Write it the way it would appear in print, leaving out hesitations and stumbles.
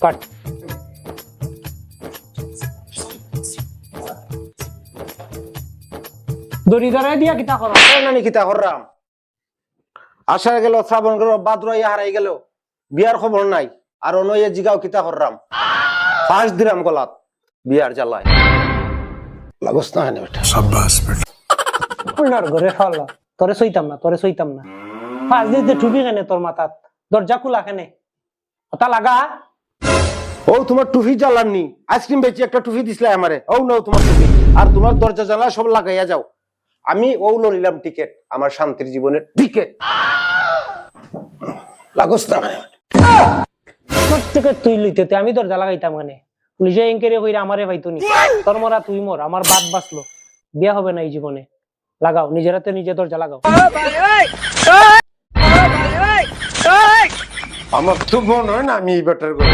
পাট দড়ি ধরাই দিয়া কিতা করো নানি কিতা করলাম আশা গেল শ্রাবণ গেল ভাদ্র ইয়া হারাই গেল বিয়ার খবর নাই আর অনয়ে জিগাও কিতা করলাম ফাঁস দিলাম গলাত বিয়ার জ্বালায় লাগস না হেনে বেটা ওনার ঘরে খাওয়ালা তোরে সইতাম না পাঁচ দিন ঠুবি কেনে তোর মাথাত দরজা খোলা কেনে ওটা লাগা ও তোমার টুপি জ্বালাননি আইসক্রিম বেচি একটা টুপি দিছিলে আমারে ও নাও তোমার টুপি আর তোমার দরজা জ্বালা সব লাগাইয়া যাও আমি ও লরিলাম টিকেট আমার শান্তির জীবনের টিকেট লাগস না প্রত্যেকে তুই লইতে আমি দরজা লাগাইতাম মানে পুলিশে এনকোয়ারি কইরা আমারে পাইতো নি তোর মরা তুই মর আমার বাদ বাঁচলো বিয়া হবে না এই জীবনে লাগাও নিজের হাতে নিজে দরজা লাগাও আমার তো মনে হয় না আমি এই বেটার করে